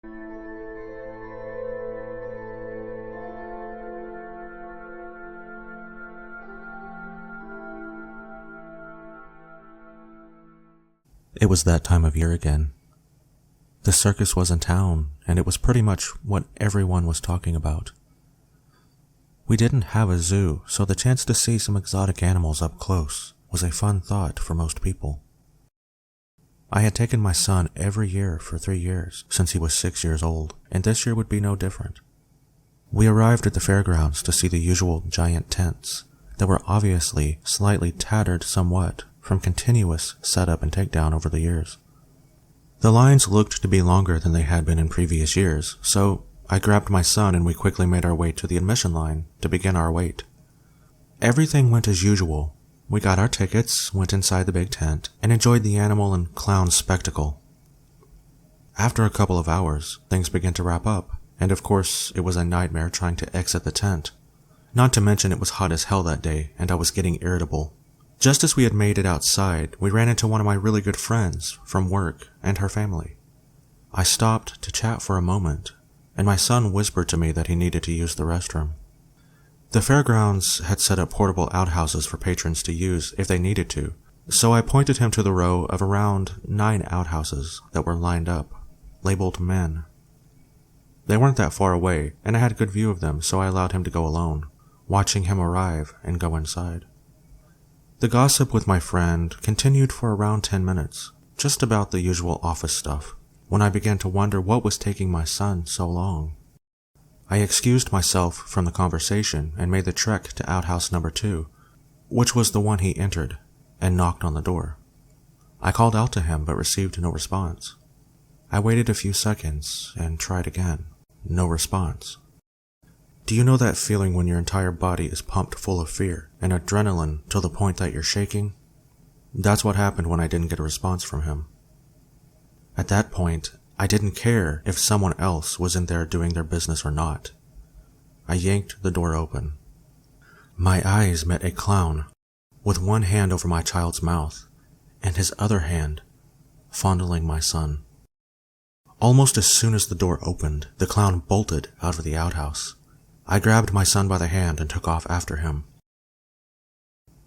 It was that time of year again. The circus was in town, and it was pretty much what everyone was talking about. We didn't have a zoo, so the chance to see some exotic animals up close was a fun thought for most people. I had taken my son every year for 3 years since he was 6 years old, and this year would be no different. We arrived at the fairgrounds to see the usual giant tents that were obviously slightly tattered somewhat from continuous setup and takedown over the years. The lines looked to be longer than they had been in previous years, so I grabbed my son and we quickly made our way to the admission line to begin our wait. Everything went as usual. We got our tickets, went inside the big tent, and enjoyed the animal and clown spectacle. After a couple of hours, things began to wrap up, and of course, it was a nightmare trying to exit the tent. Not to mention it was hot as hell that day, and I was getting irritable. Just as we had made it outside, we ran into one of my really good friends from work and her family. I stopped to chat for a moment, and my son whispered to me that he needed to use the restroom. The fairgrounds had set up portable outhouses for patrons to use if they needed to, so I pointed him to the row of around 9 outhouses that were lined up, labeled men. They weren't that far away, and I had a good view of them, so I allowed him to go alone, watching him arrive and go inside. The gossip with my friend continued for around 10 minutes, just about the usual office stuff, when I began to wonder what was taking my son so long. I excused myself from the conversation and made the trek to outhouse number 2, which was the one he entered, and knocked on the door. I called out to him but received no response. I waited a few seconds and tried again. No response. Do you know that feeling when your entire body is pumped full of fear and adrenaline to the point that you're shaking? That's what happened when I didn't get a response from him. At that point, I didn't care if someone else was in there doing their business or not. I yanked the door open. My eyes met a clown with one hand over my child's mouth and his other hand fondling my son. Almost as soon as the door opened, the clown bolted out of the outhouse. I grabbed my son by the hand and took off after him.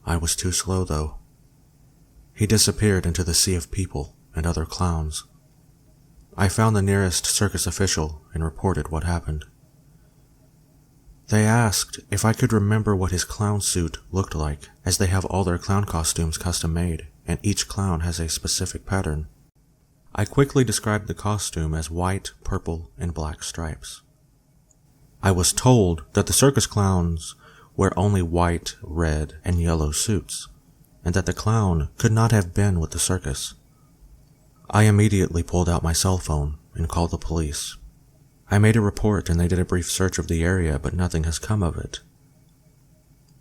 I was too slow, though. He disappeared into the sea of people and other clowns. I found the nearest circus official and reported what happened. They asked if I could remember what his clown suit looked like, as they have all their clown costumes custom made, and each clown has a specific pattern. I quickly described the costume as white, purple, and black stripes. I was told that the circus clowns wear only white, red, and yellow suits, and that the clown could not have been with the circus. I immediately pulled out my cell phone and called the police. I made a report and they did a brief search of the area, but nothing has come of it.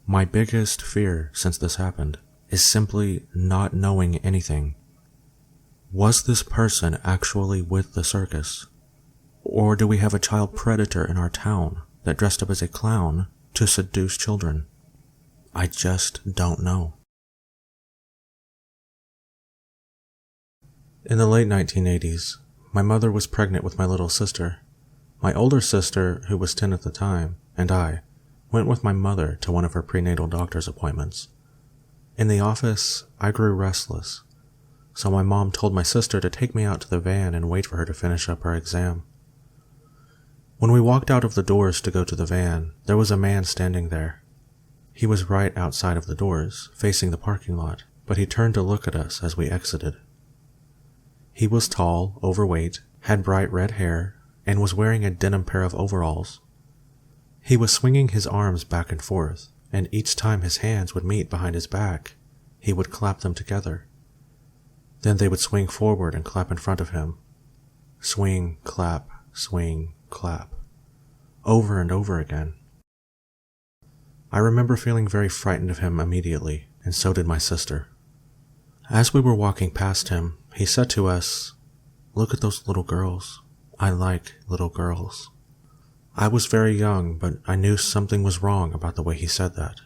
My biggest fear since this happened is simply not knowing anything. Was this person actually with the circus? Or do we have a child predator in our town that dressed up as a clown to seduce children? I just don't know. In the late 1980s, my mother was pregnant with my little sister. My older sister, who was 10 at the time, and I went with my mother to one of her prenatal doctor's appointments. In the office, I grew restless, so my mom told my sister to take me out to the van and wait for her to finish up her exam. When we walked out of the doors to go to the van, there was a man standing there. He was right outside of the doors, facing the parking lot, but he turned to look at us as we exited. He was tall, overweight, had bright red hair, and was wearing a denim pair of overalls. He was swinging his arms back and forth, and each time his hands would meet behind his back, he would clap them together. Then they would swing forward and clap in front of him. Swing, clap, clap, over and over again. I remember feeling very frightened of him immediately, and so did my sister. As we were walking past him, he said to us, "Look at those little girls. I like little girls." I was very young, but I knew something was wrong about the way he said that.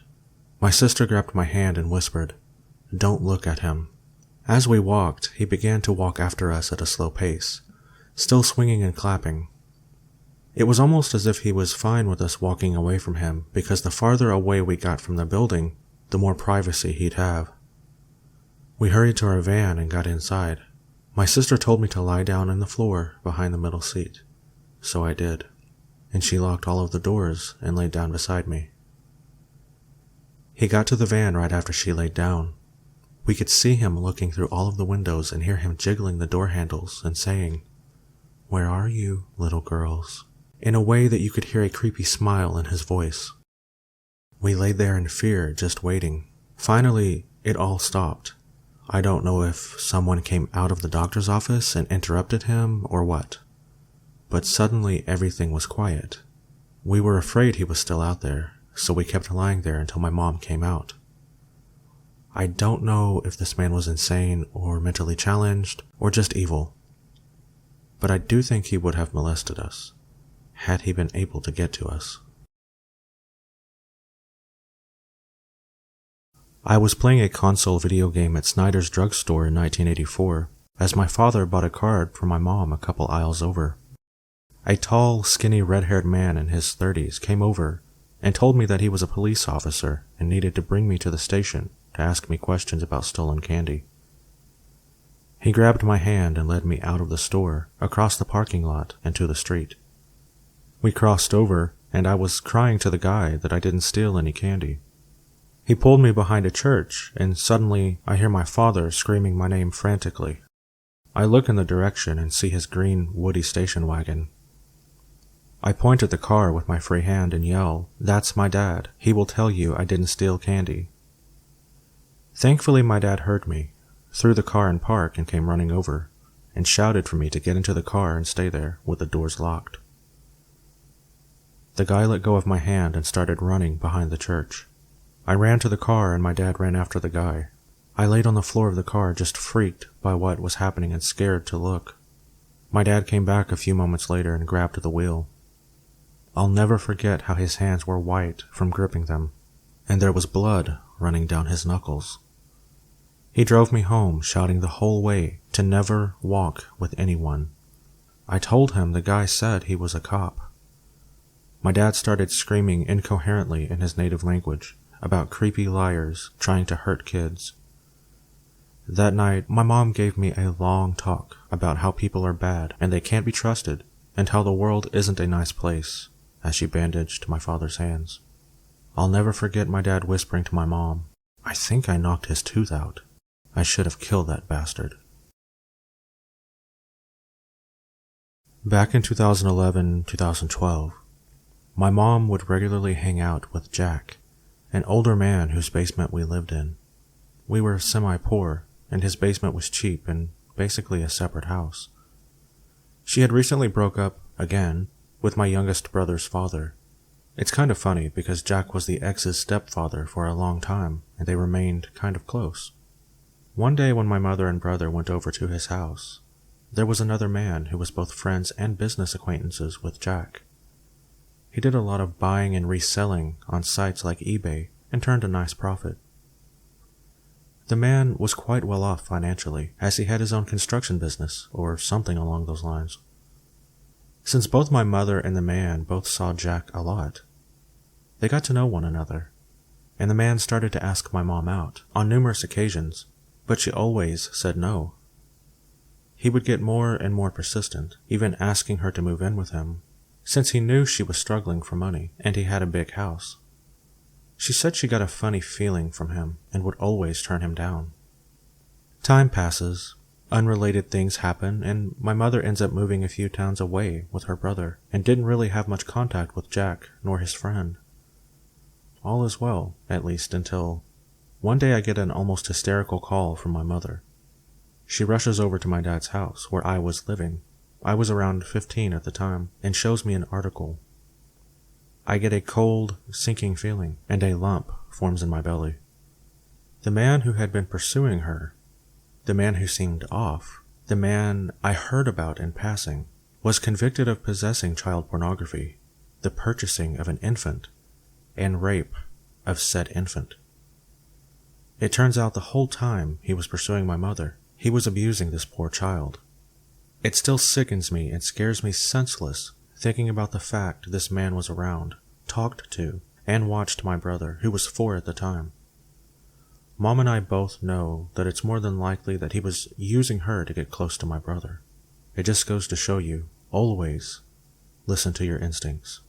My sister grabbed my hand and whispered, "Don't look at him." As we walked, he began to walk after us at a slow pace, still swinging and clapping. It was almost as if he was fine with us walking away from him, because the farther away we got from the building, the more privacy he'd have. We hurried to our van and got inside. My sister told me to lie down on the floor behind the middle seat, so I did, and she locked all of the doors and laid down beside me. He got to the van right after she laid down. We could see him looking through all of the windows and hear him jiggling the door handles and saying, "Where are you, little girls?" in a way that you could hear a creepy smile in his voice. We lay there in fear, just waiting. Finally, it all stopped. I don't know if someone came out of the doctor's office and interrupted him or what, but suddenly everything was quiet. We were afraid he was still out there, so we kept lying there until my mom came out. I don't know if this man was insane or mentally challenged or just evil, but I do think he would have molested us, had he been able to get to us. I was playing a console video game at Snyder's drugstore in 1984, as my father bought a card for my mom a couple aisles over. A tall, skinny, red-haired man in his 30s came over and told me that he was a police officer and needed to bring me to the station to ask me questions about stolen candy. He grabbed my hand and led me out of the store, across the parking lot, and to the street. We crossed over, and I was crying to the guy that I didn't steal any candy. He pulled me behind a church, and suddenly I hear my father screaming my name frantically. I look in the direction and see his green, woody station wagon. I point at the car with my free hand and yell, "That's my dad. He will tell you I didn't steal candy." Thankfully, my dad heard me, threw the car in park and came running over, and shouted for me to get into the car and stay there with the doors locked. The guy let go of my hand and started running behind the church. I ran to the car and my dad ran after the guy. I laid on the floor of the car just freaked by what was happening and scared to look. My dad came back a few moments later and grabbed the wheel. I'll never forget how his hands were white from gripping them, and there was blood running down his knuckles. He drove me home, shouting the whole way to never walk with anyone. I told him the guy said he was a cop. My dad started screaming incoherently in his native language about creepy liars trying to hurt kids. That night, my mom gave me a long talk about how people are bad and they can't be trusted, and how the world isn't a nice place, as she bandaged my father's hands. I'll never forget my dad whispering to my mom, "I think I knocked his tooth out. I should have killed that bastard." Back in 2011-2012, my mom would regularly hang out with Jack, an older man whose basement we lived in. We were semi-poor, and his basement was cheap and basically a separate house. She had recently broke up, again, with my youngest brother's father. It's kind of funny because Jack was the ex's stepfather for a long time, and they remained kind of close. One day when my mother and brother went over to his house, there was another man who was both friends and business acquaintances with Jack. He did a lot of buying and reselling on sites like eBay and turned a nice profit. The man was quite well off financially, as he had his own construction business, or something along those lines. Since both my mother and the man both saw Jack a lot, they got to know one another, and the man started to ask my mom out on numerous occasions, but she always said no. He would get more and more persistent, even asking her to move in with him, since he knew she was struggling for money and he had a big house. She said she got a funny feeling from him and would always turn him down. Time passes, unrelated things happen, and my mother ends up moving a few towns away with her brother and didn't really have much contact with Jack nor his friend. All is well, at least until one day I get an almost hysterical call from my mother. She rushes over to my dad's house where I was living. I was around 15 at the time, and shows me an article. I get a cold, sinking feeling, and a lump forms in my belly. The man who had been pursuing her, the man who seemed off, the man I heard about in passing, was convicted of possessing child pornography, the purchasing of an infant, and rape of said infant. It turns out the whole time he was pursuing my mother, he was abusing this poor child. It still sickens me and scares me senseless thinking about the fact this man was around, talked to, and watched my brother, who was 4 at the time. Mom and I both know that it's more than likely that he was using her to get close to my brother. It just goes to show you, always listen to your instincts.